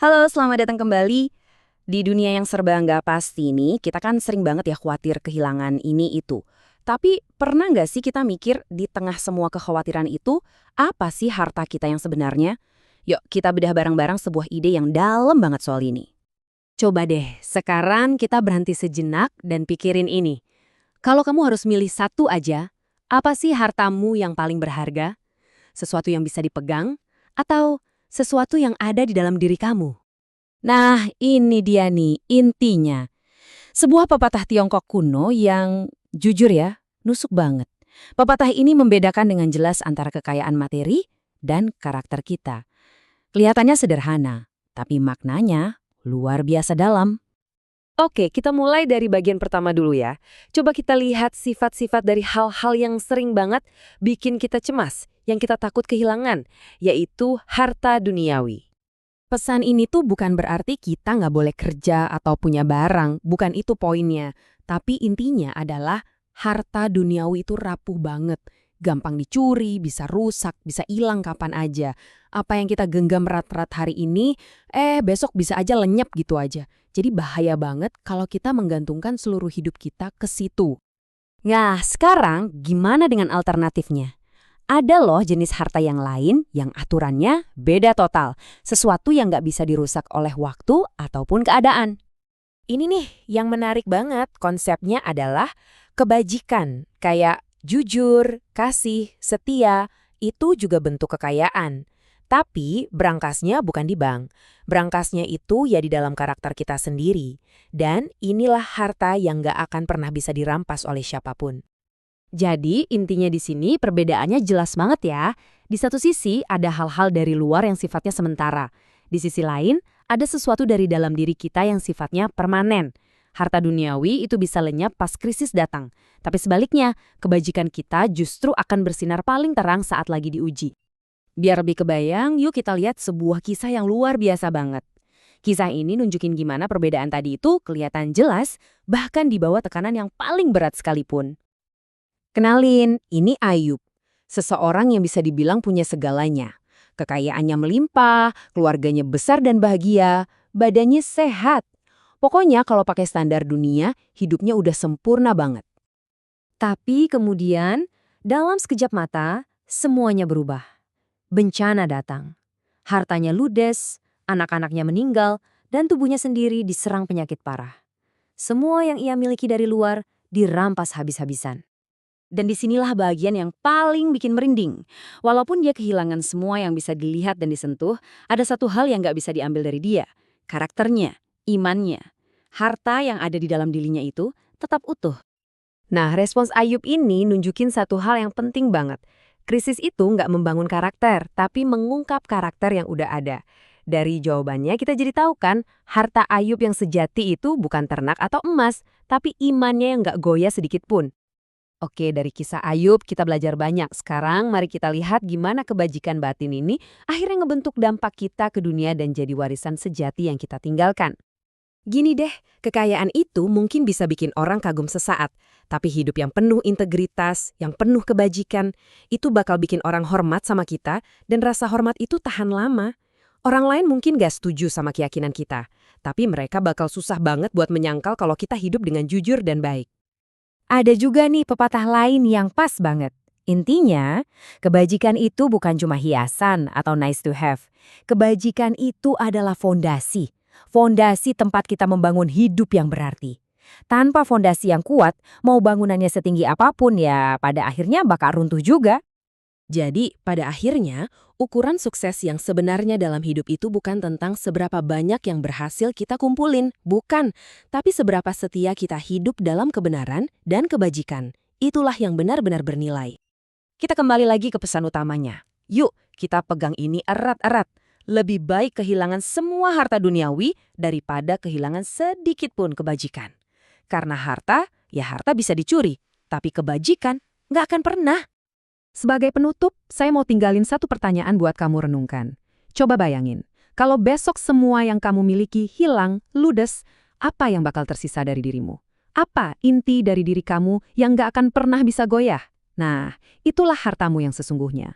Halo, selamat datang kembali. Di dunia yang serba nggak pasti nih, kita kan sering banget ya khawatir kehilangan ini itu. Tapi pernah nggak sih kita mikir di tengah semua kekhawatiran itu, apa sih harta kita yang sebenarnya? Yuk kita bedah bareng-barang sebuah ide yang dalam banget soal ini. Coba deh, sekarang kita berhenti sejenak dan pikirin ini. Kalau kamu harus milih satu aja, apa sih hartamu yang paling berharga? Sesuatu yang bisa dipegang? Atau sesuatu yang ada di dalam diri kamu? Nah, ini dia nih intinya. Sebuah pepatah Tiongkok kuno yang jujur ya, nusuk banget. Pepatah ini membedakan dengan jelas antara kekayaan materi dan karakter kita. Kelihatannya sederhana, tapi maknanya luar biasa dalam. Oke, kita mulai dari bagian pertama dulu ya. Coba kita lihat sifat-sifat dari hal-hal yang sering banget bikin kita cemas, yang kita takut kehilangan, yaitu harta duniawi. Pesan ini tuh bukan berarti kita nggak boleh kerja atau punya barang, bukan itu poinnya. Tapi intinya adalah harta duniawi itu rapuh banget. Gampang dicuri, bisa rusak, bisa hilang kapan aja. Apa yang kita genggam erat-erat hari ini, besok bisa aja lenyap gitu aja. Jadi bahaya banget kalau kita menggantungkan seluruh hidup kita ke situ. Nah, sekarang gimana dengan alternatifnya? Ada loh jenis harta yang lain yang aturannya beda total. Sesuatu yang nggak bisa dirusak oleh waktu ataupun keadaan. Ini nih yang menarik banget, konsepnya adalah kebajikan, kayak jujur, kasih, setia, itu juga bentuk kekayaan. Tapi berangkasnya bukan di bank. Berangkasnya itu ya di dalam karakter kita sendiri. Dan inilah harta yang gak akan pernah bisa dirampas oleh siapapun. Jadi intinya di sini perbedaannya jelas banget ya. Di satu sisi ada hal-hal dari luar yang sifatnya sementara. Di sisi lain ada sesuatu dari dalam diri kita yang sifatnya permanen. Harta duniawi itu bisa lenyap pas krisis datang. Tapi sebaliknya, kebajikan kita justru akan bersinar paling terang saat lagi diuji. Biar lebih kebayang, yuk kita lihat sebuah kisah yang luar biasa banget. Kisah ini nunjukin gimana perbedaan tadi itu kelihatan jelas, bahkan di bawah tekanan yang paling berat sekalipun. Kenalin, ini Ayub. Seseorang yang bisa dibilang punya segalanya. Kekayaannya melimpah, keluarganya besar dan bahagia, badannya sehat. Pokoknya kalau pakai standar dunia, hidupnya udah sempurna banget. Tapi kemudian, dalam sekejap mata, semuanya berubah. Bencana datang. Hartanya ludes, anak-anaknya meninggal, dan tubuhnya sendiri diserang penyakit parah. Semua yang ia miliki dari luar dirampas habis-habisan. Dan disinilah bagian yang paling bikin merinding. Walaupun dia kehilangan semua yang bisa dilihat dan disentuh, ada satu hal yang nggak bisa diambil dari dia. Karakternya, imannya. Harta yang ada di dalam dirinya itu tetap utuh. Nah, respons Ayub ini nunjukin satu hal yang penting banget. Krisis itu nggak membangun karakter, tapi mengungkap karakter yang udah ada. Dari jawabannya kita jadi tahu kan, harta Ayub yang sejati itu bukan ternak atau emas, tapi imannya yang nggak goyah sedikit pun. Oke, dari kisah Ayub kita belajar banyak. Sekarang mari kita lihat gimana kebajikan batin ini akhirnya ngebentuk dampak kita ke dunia dan jadi warisan sejati yang kita tinggalkan. Gini deh, kekayaan itu mungkin bisa bikin orang kagum sesaat, tapi hidup yang penuh integritas, yang penuh kebajikan, itu bakal bikin orang hormat sama kita dan rasa hormat itu tahan lama. Orang lain mungkin gak setuju sama keyakinan kita, tapi mereka bakal susah banget buat menyangkal kalau kita hidup dengan jujur dan baik. Ada juga nih pepatah lain yang pas banget. Intinya, kebajikan itu bukan cuma hiasan atau nice to have. Kebajikan itu adalah fondasi. Fondasi tempat kita membangun hidup yang berarti. Tanpa fondasi yang kuat, mau bangunannya setinggi apapun ya pada akhirnya bakal runtuh juga. Jadi, pada akhirnya, ukuran sukses yang sebenarnya dalam hidup itu bukan tentang seberapa banyak yang berhasil kita kumpulin, bukan. Tapi seberapa setia kita hidup dalam kebenaran dan kebajikan. Itulah yang benar-benar bernilai. Kita kembali lagi ke pesan utamanya. Yuk, kita pegang ini erat-erat. Lebih baik kehilangan semua harta duniawi daripada kehilangan sedikit pun kebajikan. Karena harta, ya harta bisa dicuri. Tapi kebajikan nggak akan pernah. Sebagai penutup, saya mau tinggalin satu pertanyaan buat kamu renungkan. Coba bayangin, kalau besok semua yang kamu miliki hilang, ludes, apa yang bakal tersisa dari dirimu? Apa inti dari diri kamu yang gak akan pernah bisa goyah? Nah, itulah hartamu yang sesungguhnya.